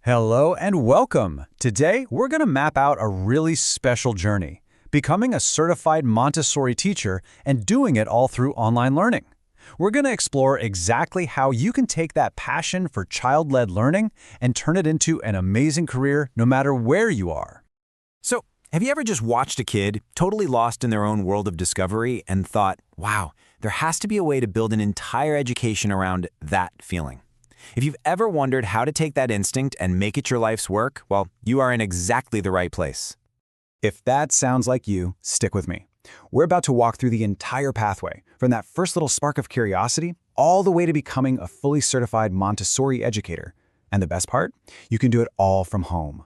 Hello and welcome. Today, we're going to map out a really special journey, becoming a certified Montessori teacher and doing it all through online learning. We're going to explore exactly how you can take that passion for child-led learning and turn it into an amazing career no matter where you are. So, have you ever just watched a kid totally lost in their own world of discovery and thought, wow, there has to be a way to build an entire education around that feeling? If you've ever wondered how to take that instinct and make it your life's work, well, you are in exactly the right place. If that sounds like you, stick with me. We're about to walk through the entire pathway, from that first little spark of curiosity all the way to becoming a fully certified Montessori educator. And the best part? You can do it all from home.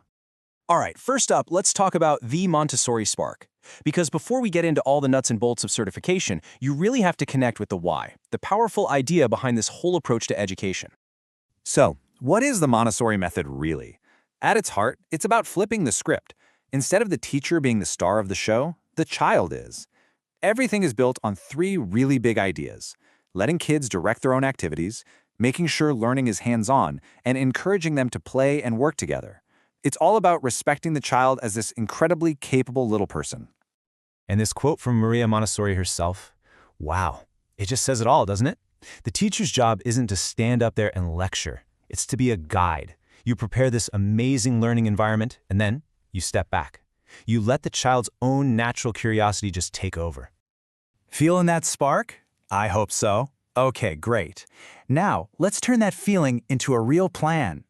All right, first up, let's talk about the Montessori spark. Because before we get into all the nuts and bolts of certification, you really have to connect with the why, the powerful idea behind this whole approach to education. So, what is the Montessori method really? At its heart, it's about flipping the script. Instead of the teacher being the star of the show, the child is. Everything is built on three really big ideas: letting kids direct their own activities, making sure learning is hands-on, and encouraging them to play and work together. It's all about respecting the child as this incredibly capable little person. And this quote from Maria Montessori herself, wow, it just says it all, doesn't it? The teacher's job isn't to stand up there and lecture. It's to be a guide. You prepare this amazing learning environment, and then you step back. You let the child's own natural curiosity just take over. Feeling that spark? I hope so. Okay, great. Now, let's turn that feeling into a real plan.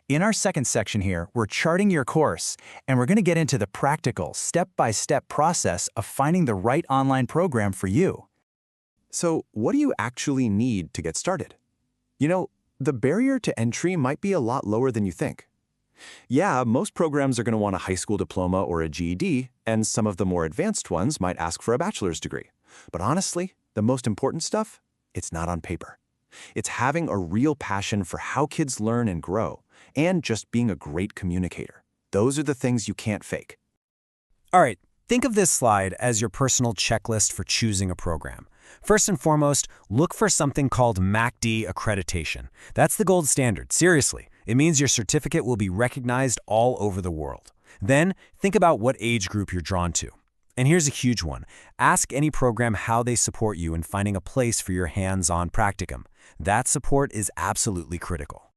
In our second section here, we're charting your course, and we're going to get into the practical, step-by-step process of finding the right online program for you. So, what do you actually need to get started? You know, the barrier to entry might be a lot lower than you think. Yeah, most programs are going to want a high school diploma or a GED, and some of the more advanced ones might ask for a bachelor's degree. But honestly, the most important stuff, it's not on paper. It's having a real passion for how kids learn and grow, and just being a great communicator. Those are the things you can't fake. All right, think of this slide as your personal checklist for choosing a program. First and foremost, look for something called MACD accreditation. That's the gold standard, seriously. It means your certificate will be recognized all over the world. Then, think about what age group you're drawn to. And here's a huge one. Ask any program how they support you in finding a place for your hands-on practicum. That support is absolutely critical.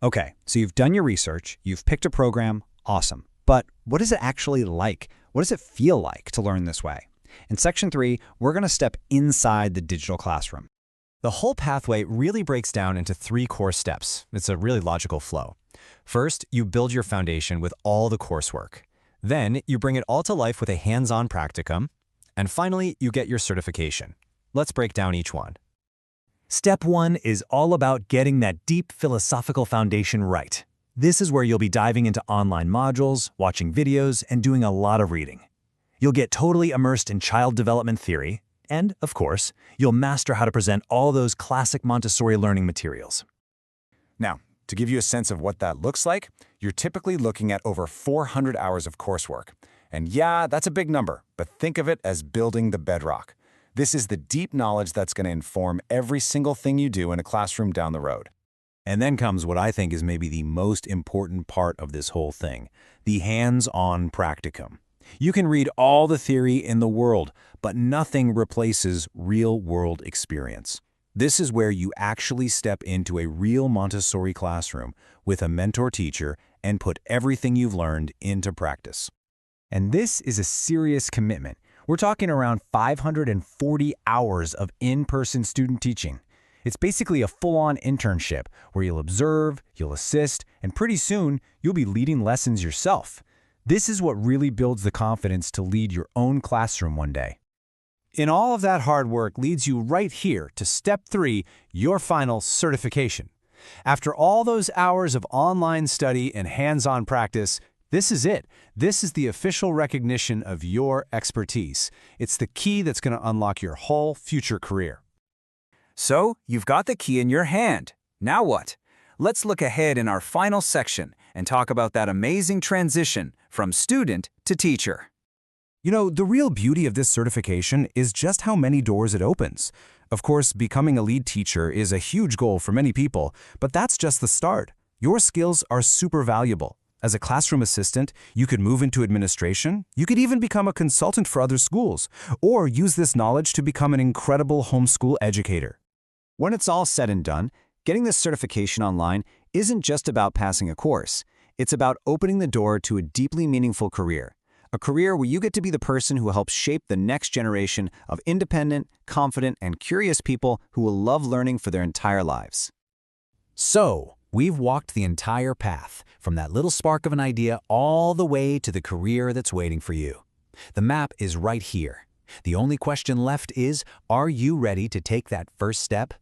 Okay, so you've done your research, you've picked a program, awesome. But what is it actually like? What does it feel like to learn this way? In Section 3, we're going to step inside the digital classroom. The whole pathway really breaks down into three core steps. It's a really logical flow. First, you build your foundation with all the coursework. Then, you bring it all to life with a hands-on practicum. And finally, you get your certification. Let's break down each one. Step 1 is all about getting that deep philosophical foundation right. This is where you'll be diving into online modules, watching videos, and doing a lot of reading. You'll get totally immersed in child development theory, and, of course, you'll master how to present all those classic Montessori learning materials. Now, to give you a sense of what that looks like, you're typically looking at over 400 hours of coursework. And yeah, that's a big number, but think of it as building the bedrock. This is the deep knowledge that's going to inform every single thing you do in a classroom down the road. And then comes what I think is maybe the most important part of this whole thing, the hands-on practicum. You can read all the theory in the world, but nothing replaces real-world experience. This is where you actually step into a real Montessori classroom with a mentor teacher and put everything you've learned into practice. And this is a serious commitment. We're talking around 540 hours of in-person student teaching. It's basically a full-on internship where you'll observe, you'll assist, and pretty soon you'll be leading lessons yourself. This is what really builds the confidence to lead your own classroom one day. And all of that hard work leads you right here to Step 3, your final certification. After all those hours of online study and hands-on practice, this is it. This is the official recognition of your expertise. It's the key that's going to unlock your whole future career. So, you've got the key in your hand. Now what? Let's look ahead in our final section and talk about that amazing transition from student to teacher. You know, the real beauty of this certification is just how many doors it opens. Of course, becoming a lead teacher is a huge goal for many people, but that's just the start. Your skills are super valuable. As a classroom assistant, you could move into administration. You could even become a consultant for other schools, or use this knowledge to become an incredible homeschool educator. When it's all said and done, getting this certification online isn't just about passing a course. It's about opening the door to a deeply meaningful career. A career where you get to be the person who helps shape the next generation of independent, confident, and curious people who will love learning for their entire lives. So, we've walked the entire path, from that little spark of an idea all the way to the career that's waiting for you. The map is right here. The only question left is, are you ready to take that first step?